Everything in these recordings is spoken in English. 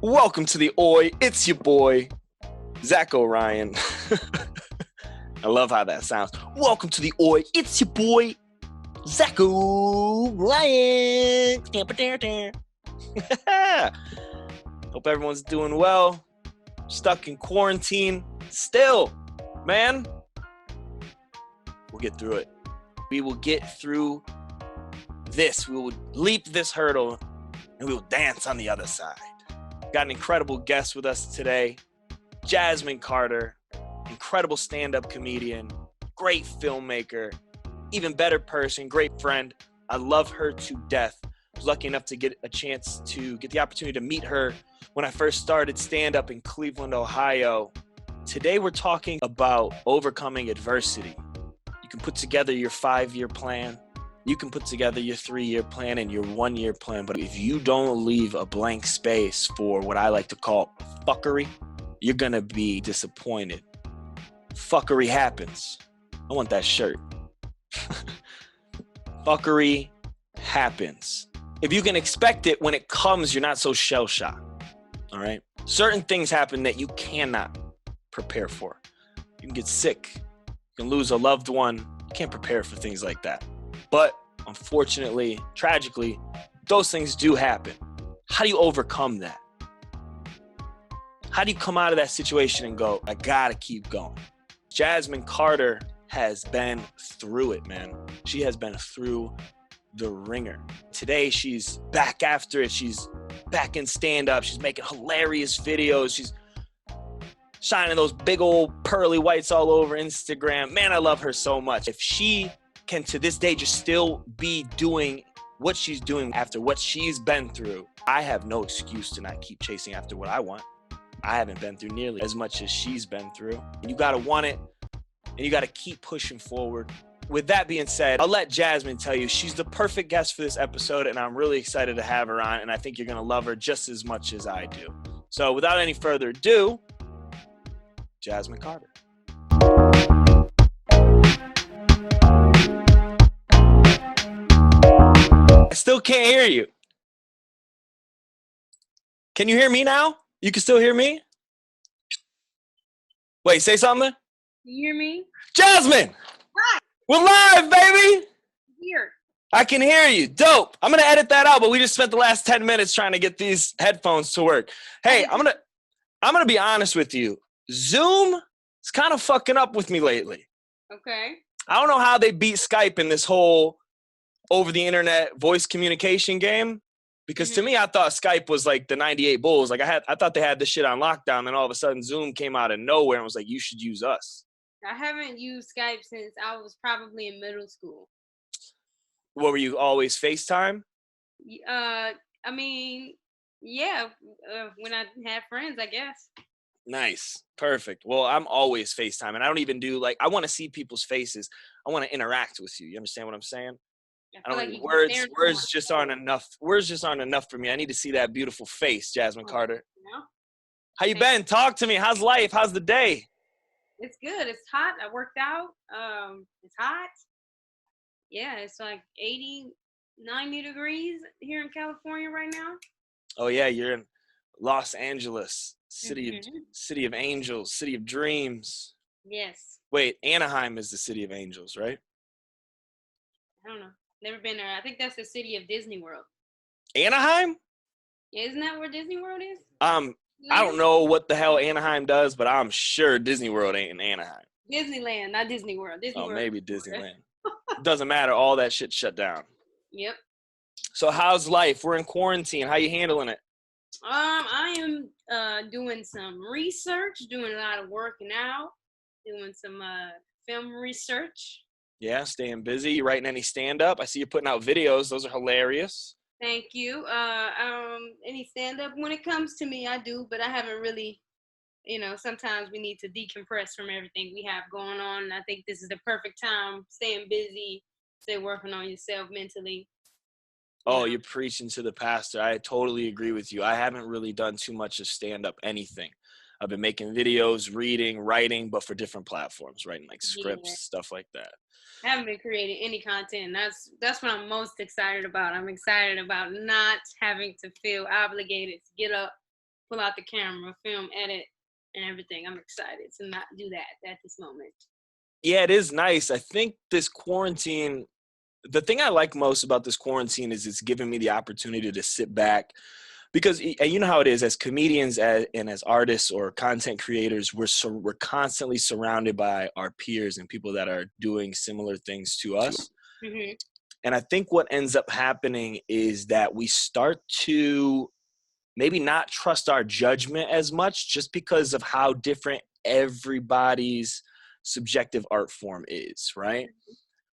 Welcome to the Oi. It's your boy, Zach O'Ryan. I love how that sounds. Welcome to the Oi. It's your boy, Zach O'Ryan. Hope everyone's doing well. Stuck in quarantine. Still, man. We'll get through it. We will get through this. We will leap this hurdle and we will dance on the other side. Got an incredible guest with us today, Jasmyn Carter, incredible stand-up comedian, great filmmaker, even better person, great friend. I love her to death. I was lucky enough to get a chance to get the opportunity to meet her when I first started stand-up in Cleveland, Ohio. Today we're talking about overcoming adversity. You can put together your 5-year plan. You can put together your 3-year plan and your 1-year plan, but if you don't leave a blank space for what I like to call fuckery, you're gonna be disappointed. Fuckery happens. I want that shirt. Fuckery happens. If you can expect it when it comes, you're not so shell-shocked, all right? Certain things happen that you cannot prepare for. You can get sick. You can lose a loved one. You can't prepare for things like that. But unfortunately, tragically, those things do happen. How do you overcome that? How do you come out of that situation and go, I gotta keep going? Jasmyn Carter has been through it, man. She has been through the ringer. Today, she's back after it. She's back in stand-up. She's making hilarious videos. She's shining those big old pearly whites all over Instagram. Man, I love her so much. If she can to this day just still be doing what she's doing after what she's been through, I have no excuse to not keep chasing after what I want. I haven't been through nearly as much as she's been through. And you gotta want it, and you gotta keep pushing forward. With that being said, I'll let Jasmyn tell you she's the perfect guest for this episode, and I'm really excited to have her on, and I think you're gonna love her just as much as I do. So without any further ado, Jasmyn Carter. I still can't hear you. Can you hear me now? You can still hear me? Wait, say something? You hear me? Jasmyn! Hi. We're live, baby! Here. I can hear you. Dope. I'm going to edit that out, but we just spent the last 10 minutes trying to get these headphones to work. Hey, I'm gonna be honest with you. Zoom is kind of fucking up with me lately. Okay. I don't know how they beat Skype in this whole over the internet voice communication game, because to me, I thought Skype was like the 98 Bulls. Like I thought they had this shit on lockdown, and all of a sudden Zoom came out of nowhere and was like, you should use us. I haven't used Skype since I was probably in middle school. What were you, always FaceTime? I mean, yeah, when I had friends, I guess. Nice. Perfect. Well, I'm always FaceTime, and I don't even do I want to see people's faces. I want to interact with you. You understand what I'm saying? I don't like words. Words just aren't enough. Words just aren't enough for me. I need to see that beautiful face, Jasmyn Carter. Yeah. How you been? Talk to me. How's life? How's the day? It's good. It's hot. I worked out. It's hot. Yeah, it's like 80, 90 degrees here in California right now. Oh yeah, you're in Los Angeles, city of angels, city of dreams. Yes. Wait, Anaheim is the city of angels, right? I don't know. Never been there. I think that's the city of Disney World. Anaheim? Yeah, isn't that where Disney World is? I don't know what the hell Anaheim does, but I'm sure Disney World ain't in Anaheim. Disneyland, not Disney World. Disney World. Maybe Disneyland. Doesn't matter. All that shit shut down. Yep. So how's life? We're in quarantine. How you handling it? I am doing some research, doing a lot of working out, doing some film research. Yeah, staying busy. You writing any stand-up? I see you're putting out videos. Those are hilarious. Thank you. Any stand-up, when it comes to me, I do, but I haven't really, sometimes we need to decompress from everything we have going on. And I think this is the perfect time, staying busy, stay working on yourself mentally. Oh, you're preaching to the pastor. I totally agree with you. I haven't really done too much of stand-up anything. I've been making videos, reading, writing, but for different platforms, writing like scripts, stuff like that. I haven't been creating any content. That's what I'm most excited about. I'm excited about not having to feel obligated to get up pull out the camera, film, edit, and everything. I'm excited to not do that at this moment. Yeah, it is nice. I think this quarantine, the thing I like most about this quarantine is it's giving me the opportunity to sit back because you know how it is as comedians and as artists or content creators, we're constantly surrounded by our peers and people that are doing similar things to us. Mm-hmm. And I think what ends up happening is that we start to maybe not trust our judgment as much just because of how different everybody's subjective art form is, right?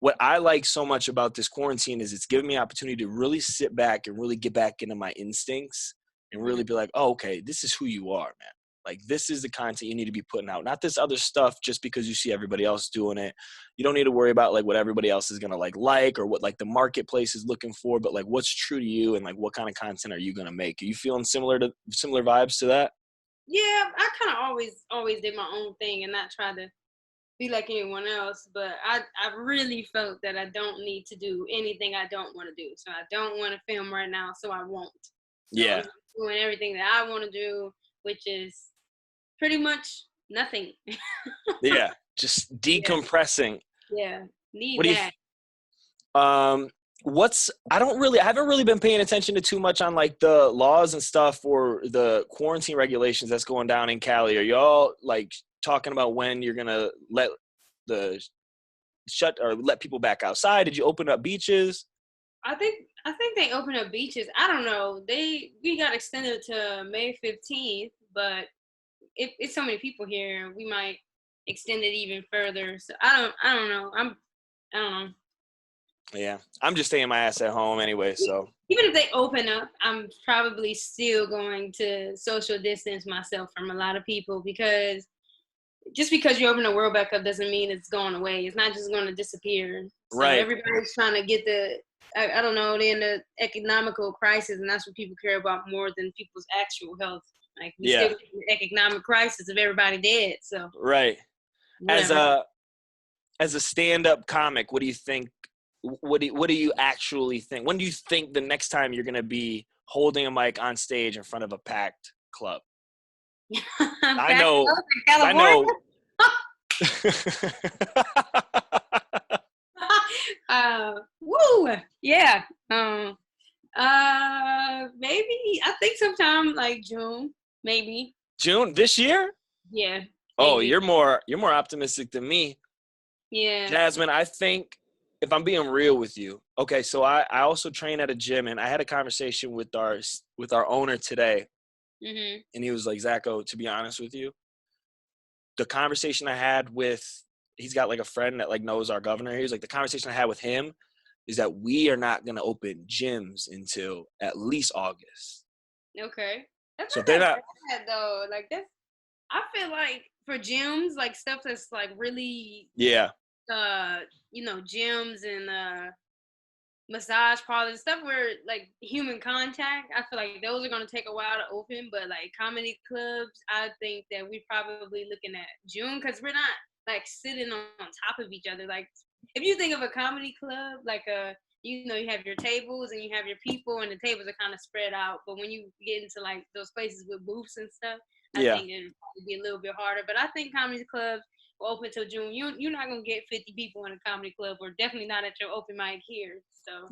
What I like so much about this quarantine is it's given me an opportunity to really sit back and really get back into my instincts and really be like, oh, okay, this is who you are, man. Like, this is the content you need to be putting out, not this other stuff just because you see everybody else doing it. You don't need to worry about like what everybody else is going to like or what like the marketplace is looking for, but like what's true to you and like what kind of content are you going to make? Are you feeling similar vibes to that? Yeah, I kind of always did my own thing and not try to be like anyone else, but I really felt that I don't need to do anything I don't want to do. So I don't want to film right now, so I won't. So Yeah. I'm doing everything that I want to do, which is pretty much nothing. Yeah. Just decompressing. Yeah, need What do you that. I haven't really been paying attention to too much on like the laws and stuff or the quarantine regulations that's going down in Cali. Are y'all like talking about when you're gonna let people back outside? Did you open up beaches? I think they opened up beaches. I don't know. We got extended to May 15th, but it's so many people here, we might extend it even further. So I don't know. I don't know. Yeah, I'm just staying my ass at home anyway. So Even if they open up, I'm probably still going to social distance myself from a lot of people because just because you open the world back up doesn't mean it's going away. It's not just going to disappear. So right. everybody's trying to get I don't know, they're in the economical crisis, and that's what people care about more than people's actual health. Like we still in the economic crisis of everybody dead. So right. Whatever. As a stand-up comic, what do you think? What do you actually think? When do you think the next time you're gonna be holding a mic on stage in front of a packed club? I know. Woo! Yeah. Maybe I think sometime like June, maybe. June this year? Yeah. Maybe. Oh, you're more optimistic than me. Yeah. Jasmyn, I think if I'm being real with you, okay, so I also train at a gym, and I had a conversation with our owner today, and he was like, Zacho, to be honest with you, the conversation I had he's got like a friend that like knows our governor. He was like, the conversation I had with him is that we are not going to open gyms until at least August. Okay. That's so not that bad though. Like I feel like for gyms, like stuff that's like really gyms and massage parlors, stuff where like human contact, I feel like those are going to take a while to open. But like comedy clubs, I think that we're probably looking at June because we're not like sitting on top of each other. Like if you think of a comedy club, like you have your tables and you have your people, and the tables are kind of spread out. But when you get into like those places with booths and stuff, I think it'd probably be a little bit harder. But I think comedy clubs will open till June. You're not gonna get 50 people in a comedy club, or definitely not at your open mic here. So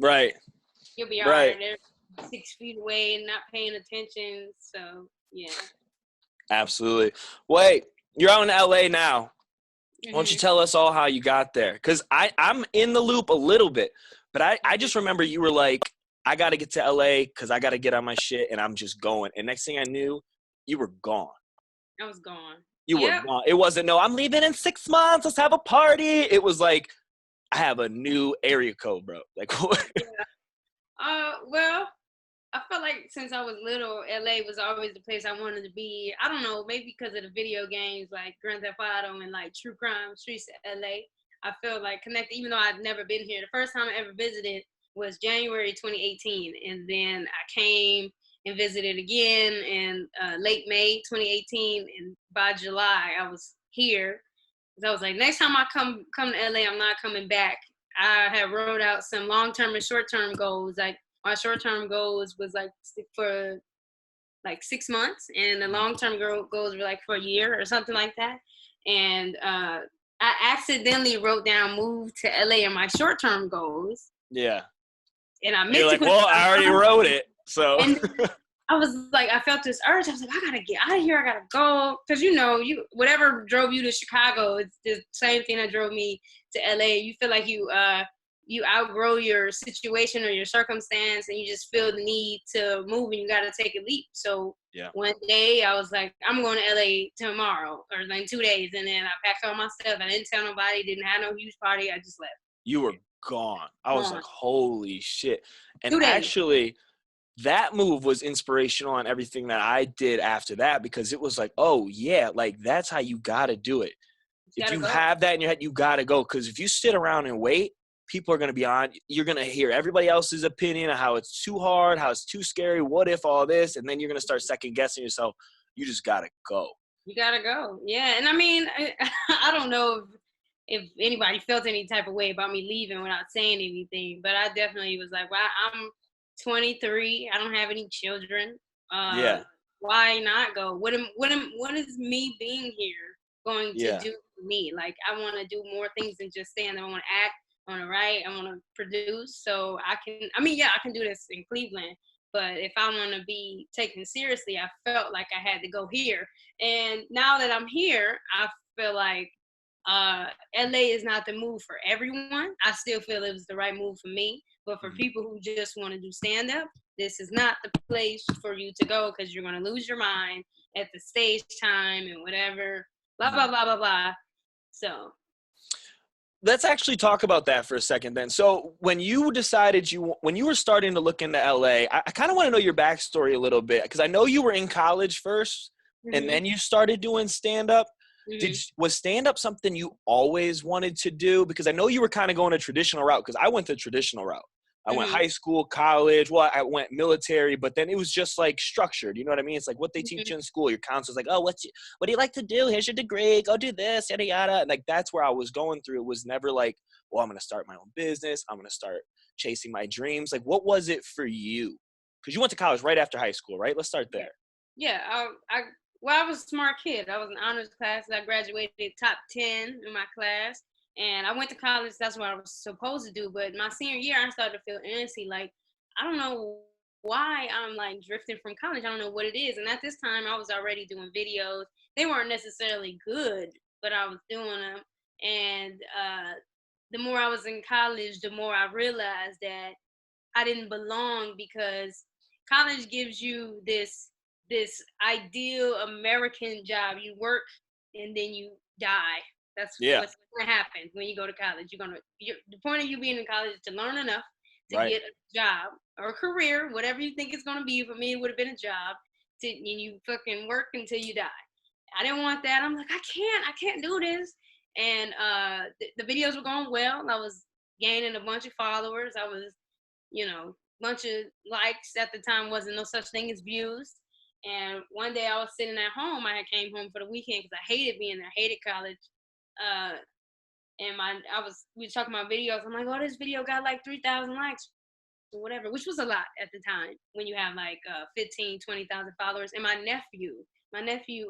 you'll be all right. They're 6 feet away and not paying attention. So yeah. Absolutely. Wait, you're out in LA now. Why don't you tell us all how you got there? Because I'm in the loop a little bit, but I just remember you were like, I got to get to LA because I got to get on my shit, and I'm just going. And next thing I knew, you were gone. I was gone. You were gone. It wasn't, no, I'm leaving in 6 months. Let's have a party. It was like, I have a new area code, bro. Like, what? Well, I felt like since I was little, LA was always the place I wanted to be. I don't know, maybe because of the video games like Grand Theft Auto and like True Crime Streets of LA. I feel like connected, even though I've never been here. The first time I ever visited was January 2018, and then I came and visited again in late May 2018, and by July I was here. So I was like, next time I come to LA, I'm not coming back. I had wrote out some long-term and short-term goals. Like my short-term goals was like for like 6 months, and the long-term goals were like for a year or something like that. And I accidentally wrote down move to LA on my short-term goals. Yeah. And I meant You're to like, put well, I already wrote it. So and I was like, I felt this urge. I was like, I gotta get out of here. I gotta go. Cause you whatever drove you to Chicago, it's the same thing that drove me to LA. You feel like you outgrow your situation or your circumstance, and you just feel the need to move, and you gotta take a leap. So one day I was like, I'm going to LA tomorrow, or like 2 days, and then I packed all my stuff. I didn't tell nobody. Didn't have no huge party. I just left. You were gone. I was like, holy shit. And 2 days. actually, that move was inspirational on everything that I did after that, because it was like, oh yeah, like that's how you got to do it. If you have that in your head, you got to go. Because if you sit around and wait, people are going to be on. You're going to hear everybody else's opinion of how it's too hard, how it's too scary, what if all this, and then you're going to start second guessing yourself. You just got to go. You got to go. Yeah. And I mean, I don't know if anybody felt any type of way about me leaving without saying anything, but I definitely was like, well, I'm 23. I don't have any children. Why not go? What is me being here going to do for me? Like, I want to do more things than just stand there. I want to act, I want to write, I want to produce. So I can do this in Cleveland. But if I want to be taken seriously, I felt like I had to go here. And now that I'm here, I feel like LA is not the move for everyone. I still feel it was the right move for me. But for people who just want to do stand-up, this is not the place for you to go, because you're going to lose your mind at the stage time and whatever, blah, blah, blah, blah, blah. So let's actually talk about that for a second then. So when you decided when you were starting to look into LA, I kind of want to know your backstory a little bit, because I know you were in college first and then you started doing stand-up. Was stand-up something you always wanted to do? Because I know you were kind of going a traditional route, because I went the traditional route. I went high school, college. Well, I went military, but then it was just like structured. You know what I mean? It's like what they teach you in school. Your counselor's like, oh, what do you like to do? Here's your degree. Go do this, yada, yada. And like, that's where I was going through. It was never like, well, I'm going to start my own business. I'm going to start chasing my dreams. Like, what was it for you? Because you went to college right after high school, right? Let's start there. Yeah, I was a smart kid. I was in honors class. I graduated top 10 in my class. And I went to college. That's what I was supposed to do. But my senior year, I started to feel antsy. Like, I don't know why I'm like drifting from college. I don't know what it is. And at this time, I was already doing videos. They weren't necessarily good, but I was doing them. And the more I was in college, the more I realized that I didn't belong, because college gives you this ideal American job. You work and then you die. That's what's going to happen when you go to college. The point of you being in college is to learn enough to get a job or a career, whatever you think it's going to be. For me, it would have been a job. And you fucking work until you die. I didn't want that. I'm like, I can't do this. And the videos were going well. I was gaining a bunch of followers. I was, bunch of likes. At the time, wasn't no such thing as views. And one day I was sitting at home. I came home for the weekend because I hated being there. I hated college. And we were talking about videos. I'm like, oh, this video got like 3,000 likes or whatever, which was a lot at the time when you have like 15, 20,000 followers. And my nephew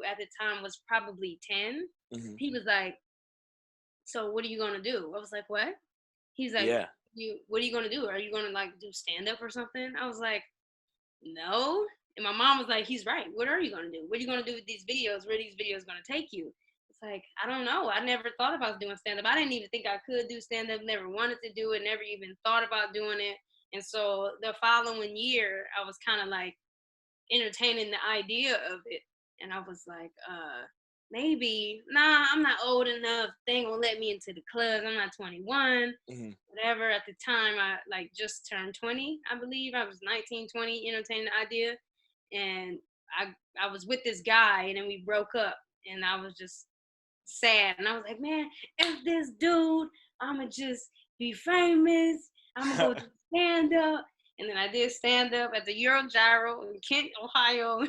at the time was probably 10. He was like, so what are you going to do? I was like, what? He's like, what are you going to do? Are you going to like do stand up or something? I was like, no. And my mom was like, he's right. What are you going to do? What are you going to do with these videos? Where are these videos going to take you? It's like, I don't know. I never thought about doing stand-up. I didn't even think I could do stand-up. Never wanted to do it. Never even thought about doing it. And so the following year, I was kind of like entertaining the idea of it. And I was like, maybe, I'm not old enough. They ain't gonna let me into the clubs. I'm not 21, whatever. At the time, I like just turned 20, I believe. I was 19, 20, entertaining the idea. And I was with this guy, and then we broke up, and I was just sad. And I was like, man, F this dude, I'ma just be famous. I'm gonna go do stand up. And then I did stand up at the Euro Gyro in Kent, Ohio.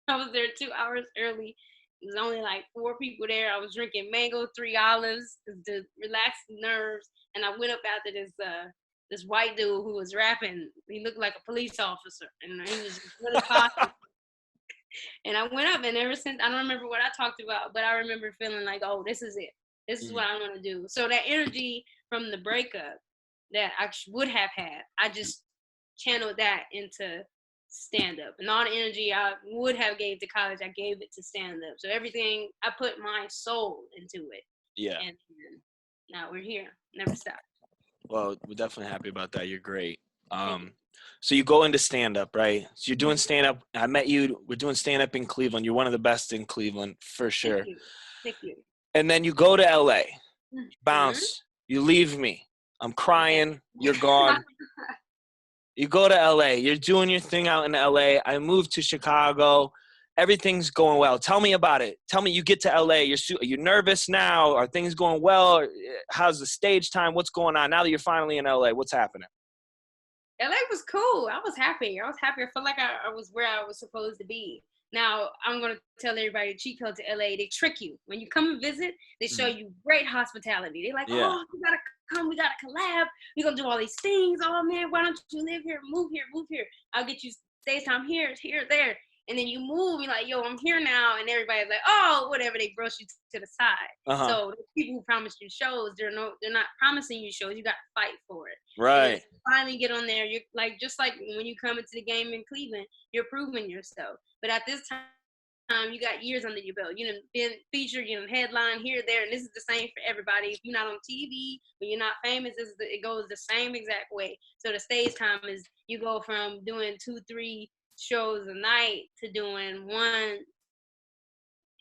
I was there 2 hours early. It was only like 4 people there. I was drinking mango 3 olives to relax the nerves. And I went up after this white dude who was rapping. He looked like a police officer, and he was really popular. And I went up, and ever since, I don't remember what I talked about, but I remember feeling like, oh, this is it. This is what I want to do. So that energy from the breakup that I would have had, I just channeled that into stand up. And all the energy I would have gave to college, I gave it to stand up. So everything, I put my soul into it. Yeah. And now we're here. Never stop. Well, we're definitely happy about that. You're great. Thank you. So you go into stand up, right? So you're doing stand up. I met you. We're doing stand up in Cleveland. You're one of the best in Cleveland for sure. Thank you. Thank you. And then you go to LA, Mm-hmm. bounce, you leave me. I'm crying. You're gone. You go to LA. You're doing your thing out in LA. I moved to Chicago. Everything's going well. Tell me about it. Tell me, you get to LA. Are you nervous now? Are things going well? How's the stage time? What's going on now that you're finally in LA? What's happening? LA was cool. I was happy. I felt like I was where I was supposed to be. Now, I'm going to tell everybody the cheat code to LA. They trick you. When you come and visit, they show you great hospitality. They're like, oh, you got to come. We got to collab. We're going to do all these things. Oh, man, why don't you live here? Move here. Move here. I'll get you stage time here, there. And then you move, you're like, yo, I'm here now. And everybody's like, oh, whatever. They brush you to the side. So the people who promise you shows, they're not promising you shows. You got to fight for it. Right. Finally get on there. You're like, just like when you come into the game in Cleveland, you're proving yourself. But at this time, you got years under your belt. You know, been featured, headline here, there, and this is the same for everybody. If you're not on TV, when you're not famous, it goes the same exact way. So the stage time is, you go from doing 2-3 shows a night to doing one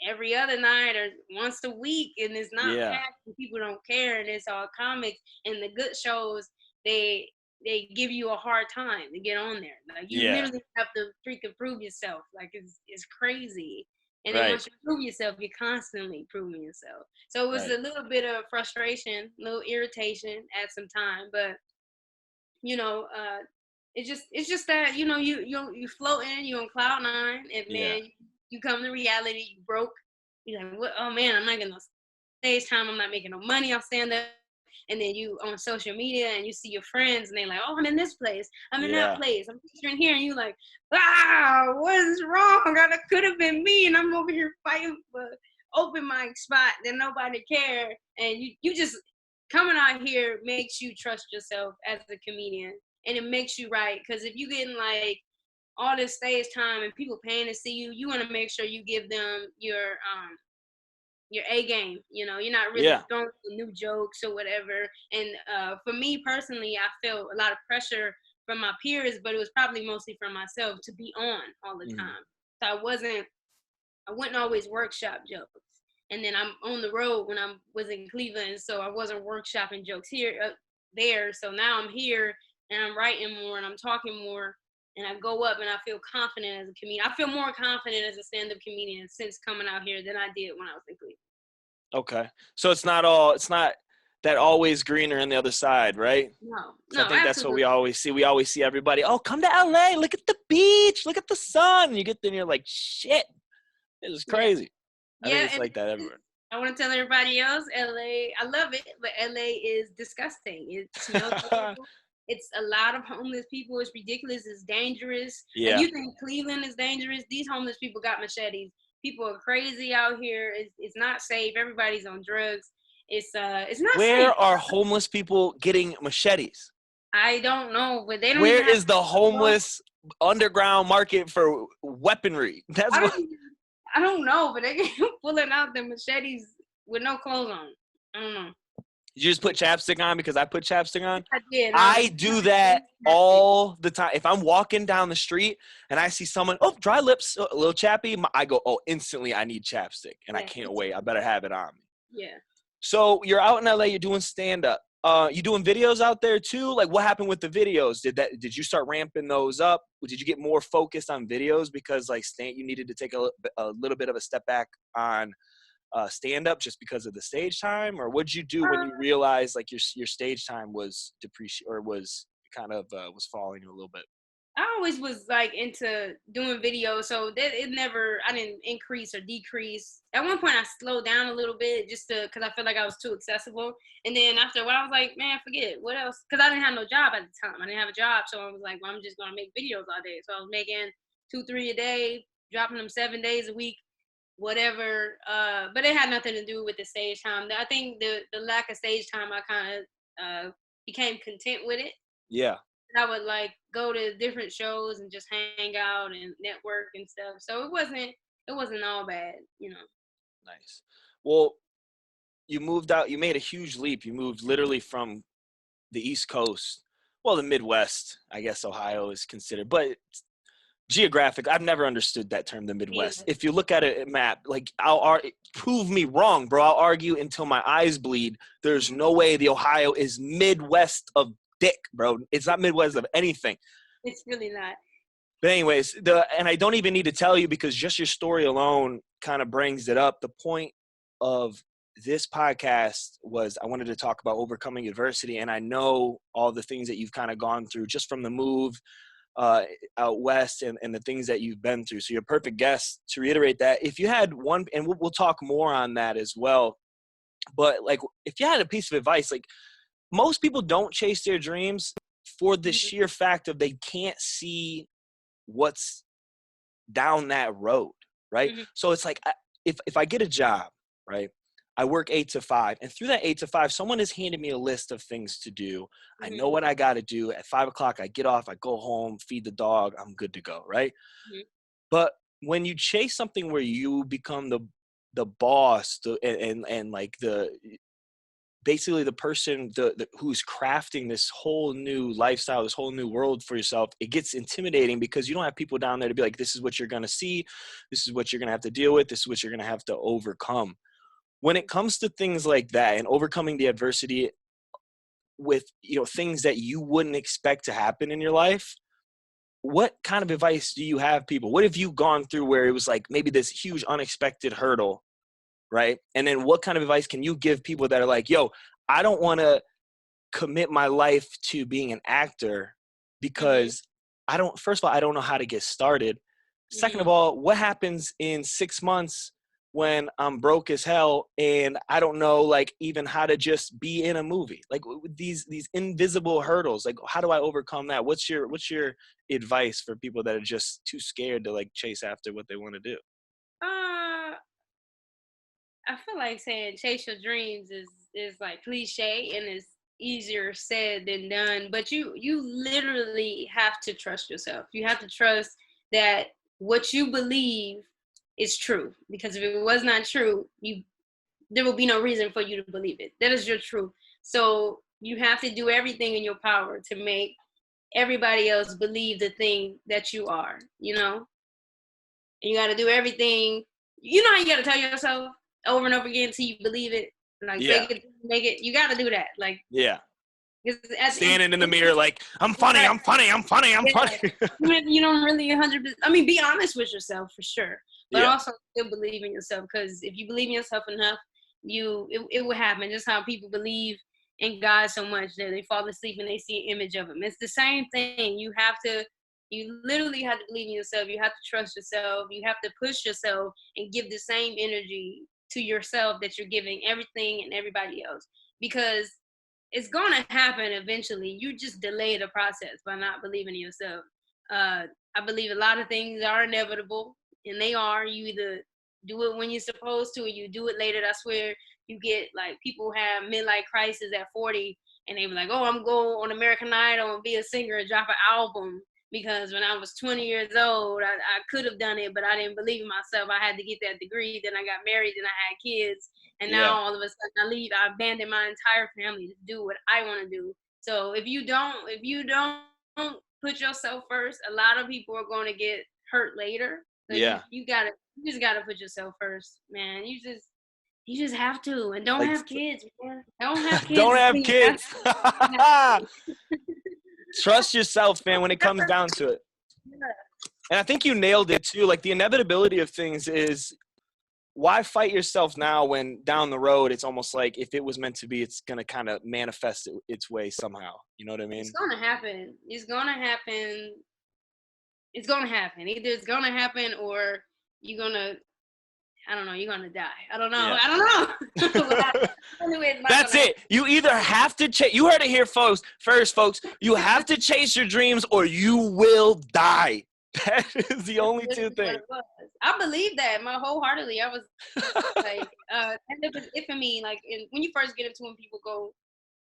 every other night or once a week, and it's not packed, and people don't care, and it's all comics. And the good shows, they give you a hard time to get on there. Like, you literally have to freaking prove yourself. Like, it's crazy. And then once you prove yourself, you're constantly proving yourself. So it was a little bit of frustration, a little irritation at some time, but it's just that, you floating, you on cloud nine, and then you come to reality, you broke. You're like, what? Oh man, I'm not getting no stage time. I'm not making no money off stand up. And then you on social media and you see your friends and they're like, oh, I'm in this place, I'm in that place, I'm featuring here, and you like, what is wrong? That could have been me, and I'm over here fighting for open mic spot that nobody cared. And you just coming out here makes you trust yourself as a comedian, and it makes you right. Because if you getting like all this stage time and people paying to see you, you want to make sure you give them your A game. You're not really throwing new jokes or whatever. And for me personally, I felt a lot of pressure from my peers, but it was probably mostly from myself to be on all the time. So I wouldn't always workshop jokes. And then I'm on the road when I was in Cleveland, so I wasn't workshopping jokes there. So now I'm here and I'm writing more and I'm talking more, and I go up and I feel confident as a comedian. I feel more confident as a stand-up comedian since coming out here than I did when I was in Cleveland. Okay. So it's not that always greener on the other side, right? No, I think that's what we always see. We always see everybody, oh, come to LA, look at the beach, look at the sun. And you get there and you're like, shit, this is crazy. I think it's like that everywhere. I want to tell everybody else, LA, I love it, but LA is disgusting. It's it's a lot of homeless people. It's ridiculous. It's dangerous. Yeah. And you think Cleveland is dangerous? These homeless people got machetes. People are crazy out here. It's not safe. Everybody's on drugs. It's not safe. Where are homeless people getting machetes? I don't know, but they don't. Where is the homeless underground market for weaponry? I don't know, but they pulling out the machetes with no clothes on. I don't know. Did you just put chapstick on because I put chapstick on? I did. I do that all the time. If I'm walking down the street and I see someone, oh, dry lips, a little chappy, I go, oh, instantly I need chapstick, and I can't wait. I better have it on me. Yeah. So you're out in LA, you're doing stand-up. You doing videos out there too? Like, what happened with the videos? Did you start ramping those up? Did you get more focused on videos because like you needed to take a little bit of a step back on stand-up just because of the stage time? Or what'd you do when you realized like your stage time was was kind of was falling a little bit? I always was like into doing videos, so that I didn't increase or decrease. At one point I slowed down a little bit just because I felt like I was too accessible. And then after a while I was like, man, forget it. What else? Because I didn't have no job at the time. I didn't have a job, so I was like, well, I'm just gonna make videos all day. So I was making 2-3 a day, dropping them 7 days a week, whatever. But it had nothing to do with the stage time. I think the lack of stage time, I kind of became content with it. Yeah. I would like go to different shows and just hang out and network and stuff. So it wasn't all bad, you know. Nice. Well, you moved out. You made a huge leap. You moved literally from the East Coast, well, the Midwest. I guess Ohio is considered, but geographic. I've never understood that term, the Midwest. Yeah. If you look at a map, like prove me wrong, bro. I'll argue until my eyes bleed. There's no way the Ohio is Midwest of dick, bro. It's not Midwest of anything. It's really not. But anyways, and I don't even need to tell you because just your story alone kind of brings it up. The point of this podcast was I wanted to talk about overcoming adversity, and I know all the things that you've kind of gone through just from the move out west and the things that you've been through. So you're a perfect guest to reiterate that. If you had one, and we'll talk more on that as well, but like if you had a piece of advice, like most people don't chase their dreams for the sheer fact of they can't see what's down that road, right? Mm-hmm. So it's like if I get a job, right, I work 8 to 5, and through that 8 to 5 someone has handed me a list of things to do. Mm-hmm. I know what I got to do. At 5 o'clock I get off, I go home, feed the dog, I'm good to go, right? Mm-hmm. But when you chase something where you become the boss, and like basically the person who's crafting this whole new lifestyle, this whole new world for yourself, it gets intimidating because you don't have people down there to be like, this is what you're going to see. This is what you're going to have to deal with. This is what you're going to have to overcome. When it comes to things like that and overcoming the adversity with, things that you wouldn't expect to happen in your life, what kind of advice do you have people? What have you gone through where it was like maybe this huge unexpected hurdle, right? And then what kind of advice can you give people that are like, yo, I don't want to commit my life to being an actor because first of all, I don't know how to get started. Second of all, what happens in 6 months when I'm broke as hell and I don't know like even how to just be in a movie? Like these invisible hurdles, like how do I overcome that? What's your advice for people that are just too scared to like chase after what they want to do? I feel like saying chase your dreams is like cliche and it's easier said than done. But you literally have to trust yourself. You have to trust that what you believe is true. Because if it was not true, there will be no reason for you to believe it. That is your truth. So you have to do everything in your power to make everybody else believe the thing that you are, And you got to do everything. You know how you got to tell yourself over and over again until you believe it. Like make it. You got to do that. Like standing in the mirror like I'm funny. I'm funny. You don't really 100%. I mean, be honest with yourself for sure, but also still believe in yourself. Because if you believe in yourself enough, it will happen. Just how people believe in God so much that they fall asleep and they see an image of Him. It's the same thing. You literally have to believe in yourself. You have to trust yourself. You have to push yourself and give the same energy to yourself that you're giving everything and everybody else, because it's going to happen eventually. You just delay the process by not believing in yourself. I believe a lot of things are inevitable, and they are. You either do it when you're supposed to or you do it later. That's where you get like people have midlife crisis at 40 and they be like, oh, I'm going on American Idol and be a singer and drop an album. Because when I was 20 years old, I could have done it, but I didn't believe in myself. I had to get that degree. Then I got married and I had kids. And now all of a sudden I abandoned my entire family to do what I want to do. So if you don't put yourself first, a lot of people are going to get hurt later. So you just gotta put yourself first, man. You just have to. And don't have kids, man. Don't have kids. Don't have kids. Trust yourself, man, when it comes down to it. And I think you nailed it too. Like the inevitability of things is, why fight yourself now when down the road it's almost like if it was meant to be, it's going to kind of manifest its way somehow. You know what I mean? It's going to happen. It's going to happen. It's going to happen. Either it's going to happen or you're going to, I don't know, you're going to die. I don't know. Yeah. I don't know. That's it. You either have to chase, you heard it here, folks. You have to chase your dreams or you will die. That is the That's only two literally what things. it was. I believe that my wholeheartedly. I was like, stand-up is it for me. Like, when you first get into when people go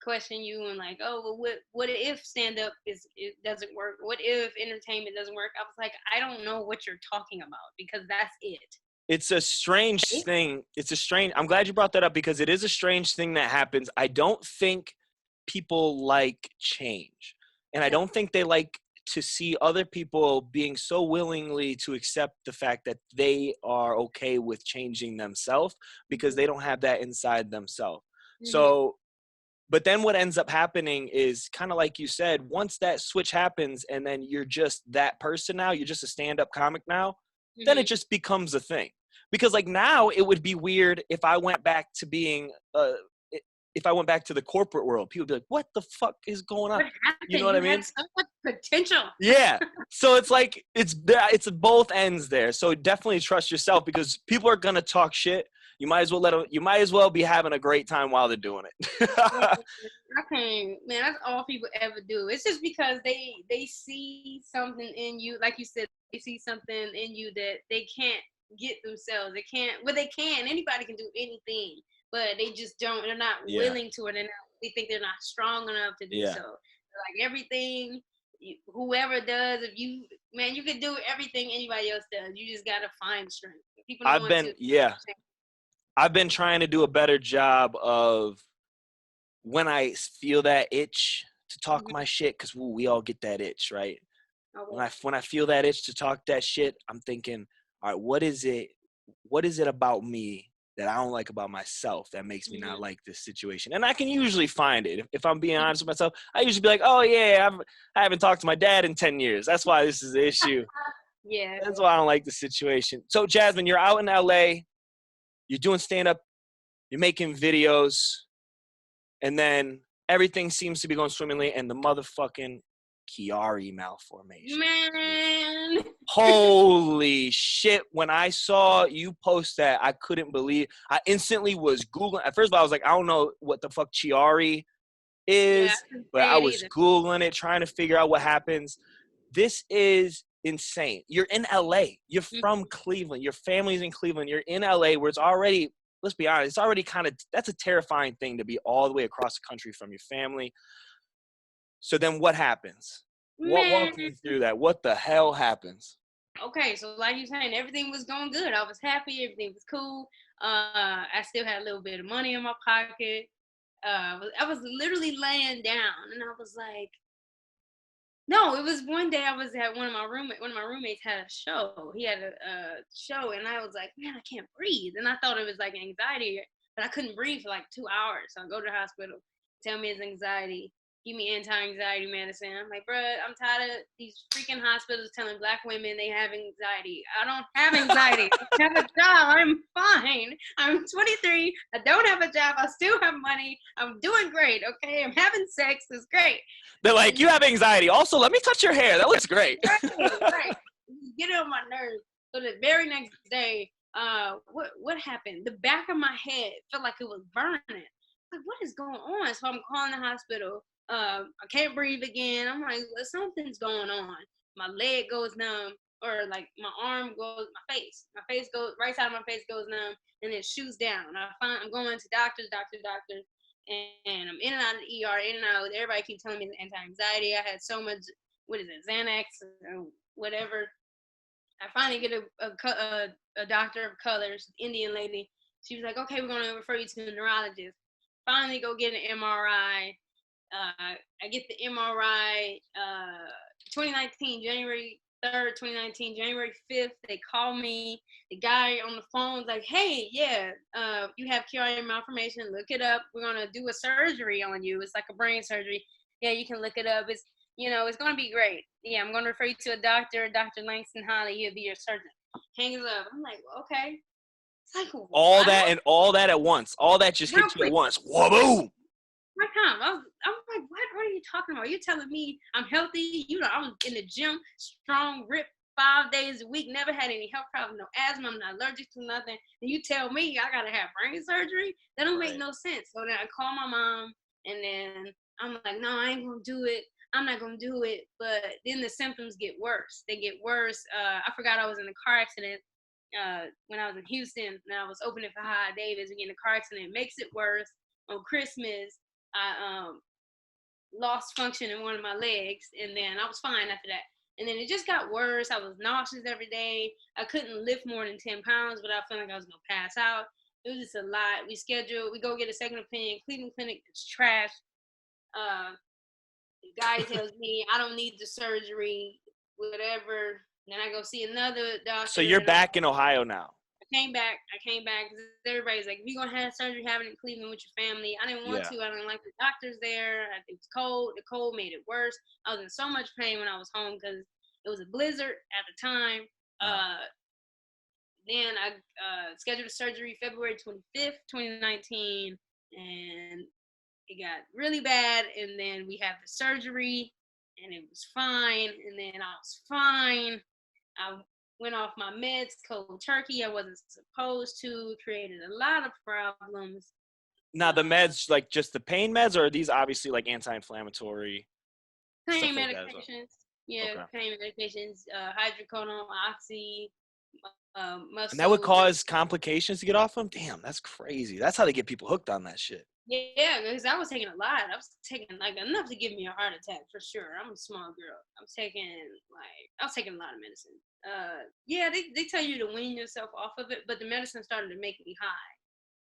question you and like, oh, well, what if stand-up it doesn't work? What if entertainment doesn't work? I was like, I don't know what you're talking about because that's it. It's a strange thing. I'm glad you brought that up because it is a strange thing that happens. I don't think people like change. And I No. don't think they like to see other people being so willingly to accept the fact that they are okay with changing themselves because Mm-hmm. they don't have that inside themselves. Mm-hmm. So, but then what ends up happening is kind of like you said, once that switch happens and then you're just that person now, you're just a stand-up comic now, then it Mm-hmm. just becomes a thing. Because like now it would be weird if I went back to being if I went back to the corporate world. People would be like, what the fuck is going on? What You know happened? what I You mean? had so much potential. Yeah. So it's like it's both ends there. So definitely trust yourself because people are gonna talk shit. You might as well let them. You might as well be having a great time while they're doing it. Man, I can't, man. That's all people ever do. It's just because they see something in you, like you said, they see something in you that they can't get themselves. They can't. Well, they can. Anybody can do anything, but they just don't. They're not Yeah. willing to, or they think they're not strong enough to do Yeah. so. Like everything, whoever does, if you, man, you can do everything anybody else does. You just gotta find strength. People don't want to. I've been trying to do a better job of when I feel that itch to talk my shit, because we all get that itch, right? Okay. When I feel that itch to talk that shit, I'm thinking, all right, what is it about me that I don't like about myself that makes me not like this situation? And I can usually find it. If I'm being honest with myself, I usually be like, oh yeah, I haven't talked to my dad in 10 years. That's why this is the issue. Yeah. That's why I don't like the situation. So Jasmyn, you're out in LA, you're doing stand-up, you're making videos, and then everything seems to be going swimmingly, and the motherfucking Chiari Malformation. Man. Holy shit. When I saw you post that, I couldn't believe. I instantly was Googling. At first of all, I was like, I don't know what the fuck Chiari Yeah, is, I couldn't but I say it was either. Googling it, trying to figure out what happens. This is insane. You're in LA. You're from Cleveland. Your family's in Cleveland. You're in LA where it's already, let's be honest, it's already kind of, that's a terrifying thing to be all the way across the country from your family. So then what happens? Man. Walk me through that. What the hell happens? Okay, so like you saying, everything was going good. I was happy. Everything was cool. I still had a little bit of money in my pocket. I was literally laying down, and I was like, no, it was one day I was at one of my roommates had a show. He had a show, and I was like, man, I can't breathe, and I thought it was like anxiety, but I couldn't breathe for like 2 hours. So I go to the hospital, tell me it's anxiety, give me anti-anxiety medicine. I'm like, bruh, I'm tired of these freaking hospitals telling Black women they have anxiety. I don't have anxiety. I have a job. I'm fine. I'm 23. I don't have a job. I still have money. I'm doing great. Okay, I'm having sex. It's great. They're like, you have anxiety. Also, let me touch your hair. That looks great. Right. Get it on my nerves. So the very next day, what happened? The back of my head felt like it was burning. Like, what is going on? So I'm calling the hospital. I can't breathe again. I'm like, well, something's going on. My leg goes numb, or like my arm goes, my face goes, right side of my face goes numb, and it shoots down. I'm going to doctors, and I'm in and out of the ER, in and out. Everybody keeps telling me it's anti-anxiety. I had so much, what is it, Xanax, or whatever. I finally get a doctor of colors, Indian lady. She was like, okay, we're going to refer you to a neurologist. Finally go get an MRI. I get the MRI 2019, January 3rd, 2019, January 5th. They call me. The guy on the phone's like, hey, yeah, you have Chiari Malformation. Look it up. We're going to do a surgery on you. It's like a brain surgery. Yeah, you can look it up. It's going to be great. Yeah, I'm going to refer you to a doctor, Dr. Langston Holly. He'll be your surgeon. Hangs up. I'm like, well, okay. It's like, what? All that at once. All that just hit you at once. Whoa, boom. My time. I'm like, what are you talking about? You're telling me I'm healthy. I'm in the gym, strong, ripped 5 days a week, never had any health problems, no asthma, I'm not allergic to nothing. And you tell me I gotta have brain surgery? That don't make no sense. So then I call my mom, and then I'm like, no, I ain't gonna do it. I'm not gonna do it. But then the symptoms get worse. They get worse. I forgot I was in a car accident when I was in Houston, and I was opening for High Davis. We get in a car accident, it makes it worse. On Christmas, I lost function in one of my legs, and then I was fine after that. And then it just got worse. I was nauseous every day. I couldn't lift more than 10 pounds without feeling like I was gonna pass out. It was just a lot. We go get a second opinion. Cleveland Clinic is trash. The guy tells me I don't need the surgery, whatever. Then I go see another doctor. So you're back in Ohio now. I came back because everybody's like, if you're gonna have surgery, have it in Cleveland with your family. I didn't want to. I didn't like the doctors there. It was cold. The cold made it worse. I was in so much pain when I was home because it was a blizzard at the time. Then I scheduled a surgery February 25th, 2019, and it got really bad. And then we had the surgery, and it was fine. And then I was fine. I went off my meds cold turkey. I wasn't supposed to. Created a lot of problems. Now the meds, like just the pain meds, or are these obviously like anti-inflammatory? Pain medications. Yeah, pain medications. Hydrocodone, oxy, muscle. And that would cause complications to get off them? Damn, that's crazy. That's how they get people hooked on that shit. Yeah, because I was taking a lot. I was taking like enough to give me a heart attack for sure. I'm a small girl. I was taking a lot of medicine. Yeah, they tell you to wean yourself off of it, but the medicine started to make me high.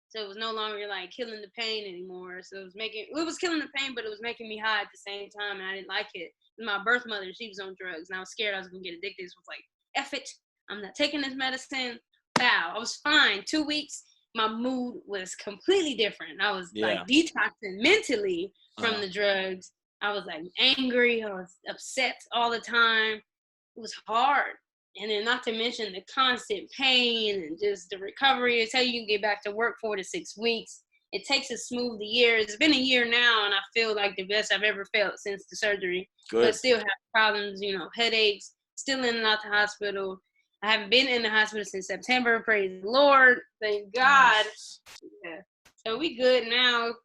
So it was no longer like killing the pain anymore. So it was killing the pain, but it was making me high at the same time, and I didn't like it. My birth mother, she was on drugs, and I was scared I was gonna get addicted. So I was like, F it, I'm not taking this decomedicine. Bow. I was fine. 2 weeks, my mood was completely different. I was like detoxing mentally from the drugs. I was like angry. I was upset all the time. It was hard. And then not to mention the constant pain and just the recovery. It's how you can get back to work 4 to 6 weeks. It takes a smooth year. It's been a year now, and I feel like the best I've ever felt since the surgery. Good. But still have problems, headaches, still in and out the hospital. I haven't been in the hospital since September. Praise the Lord. Thank God. Nice. Yeah. So we good now.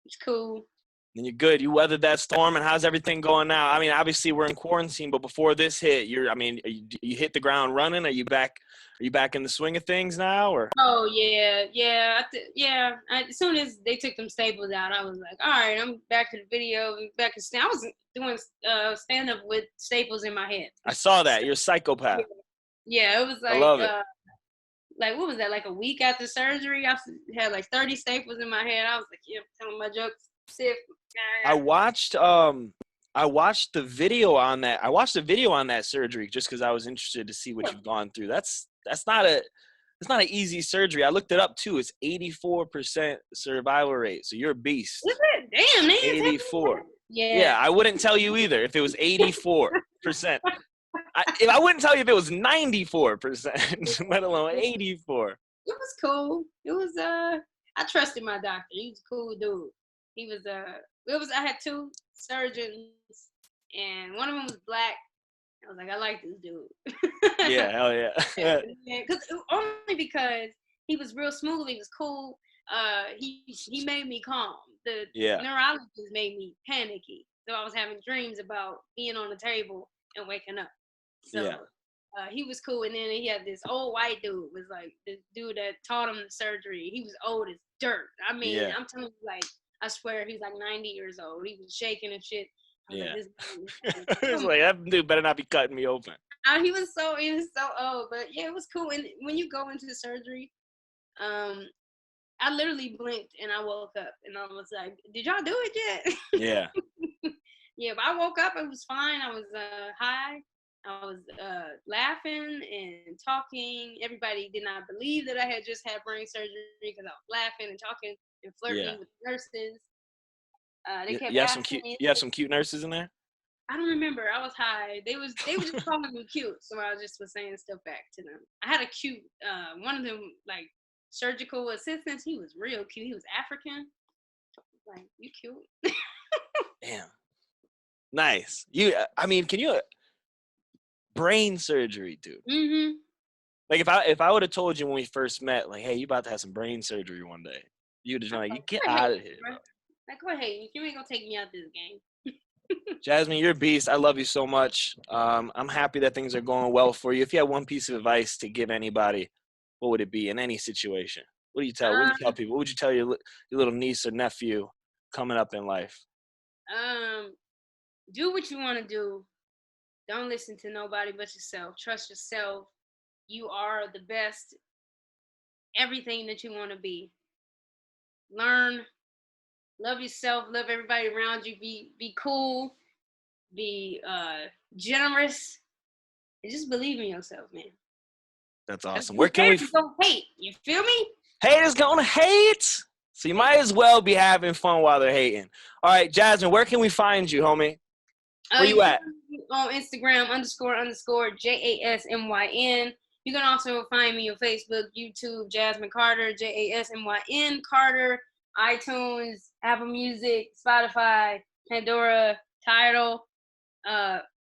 It's cool. And you're good. You weathered that storm, and how's everything going now? I mean, obviously we're in quarantine, but before this hit, you hit the ground running. Are you back in the swing of things now, or? Oh yeah. As soon as they took them staples out, I was like, all right, I'm back to the video, back to stand. I was doing stand up with staples in my head. I saw that. You're a psychopath. Yeah, it was like, I love it. Like what was that? Like a week after surgery, I had like 30 staples in my head. I was like, yeah, telling my jokes. Sick. I watched the video on that. I watched the video on that surgery just because I was interested to see what you've gone through. That's not an easy surgery. I looked it up too. It's 84% survival rate. So you're a beast. Is it? Damn, man. 84. Yeah, I wouldn't tell you either if it was 84%. I wouldn't tell you if it was 94%, let alone 84. It was cool. It was I trusted my doctor. He was a cool dude. He was I had 2 surgeons, and one of them was black. I was like, I like this dude. Yeah, hell yeah. Only because he was real smooth. He was cool. He made me calm. The neurologist made me panicky. So I was having dreams about being on the table and waking up. So he was cool. And then he had this old white dude, was like the dude that taught him the surgery. He was old as dirt. I mean, I'm telling you, like, I swear he's like 90 years old. He was shaking and shit. Yeah. It was like, that dude better not be cutting me open. He was so old. But yeah, it was cool. And when you go into the surgery, I literally blinked and I woke up and I was like, did y'all do it yet? Yeah. Yeah, but I woke up. It was fine. I was high. I was laughing and talking. Everybody did not believe that I had just had brain surgery because I was laughing and talking and flirting with nurses. They kept asking me. You have some cute nurses in there? I don't remember. I was high. They were just calling me cute, so I just was saying stuff back to them. I had a cute one of them, like, surgical assistants. He was real cute. He was African. Like, you cute. Damn. Nice. Can you brain surgery, dude? Mm-hmm. Like if I would have told you when we first met, like, hey, you about to have some brain surgery one day, you'd have been like, you get out of here. Bro. Like, go ahead. You ain't gonna take me out this game. Jasmyn, you're a beast. I love you so much. I'm happy that things are going well for you. If you had one piece of advice to give anybody, what would it be in any situation? What do you tell? What do you tell people? What would you tell your little niece or nephew coming up in life? Do what you want to do. Don't listen to nobody but yourself. Trust yourself. You are the best. Everything that you want to be. Learn. Love yourself. Love everybody around you. Be cool. Be generous. And just believe in yourself, man. That's awesome. Where can we? Don't hate. You feel me? Haters gonna hate. So you might as well be having fun while they're hating. All right, Jasmyn, where can we find you, homie? Where you at? On Instagram __ JASMYN. You can also find me on Facebook, YouTube, Jasmyn Carter, JASMYN Carter, iTunes, Apple Music, Spotify, Pandora, Tidal,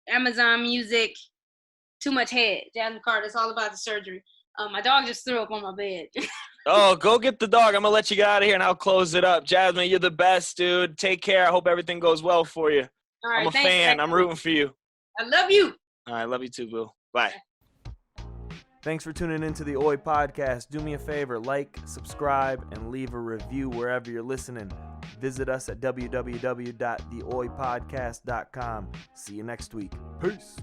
Amazon Music. Too much head. Jasmyn Carter. It's all about the surgery. My dog just threw up on my bed. Oh, go get the dog. I'm going to let you get out of here, and I'll close it up. Jasmyn, you're the best, dude. Take care. I hope everything goes well for you. All right, I'm a fan. man. I'm rooting for you. I love you. All right, love you too, boo. Bye. Thanks for tuning into the OI Podcast. Do me a favor, like, subscribe, and leave a review wherever you're listening. Visit us at www.theoipodcast.com. See you next week. Peace.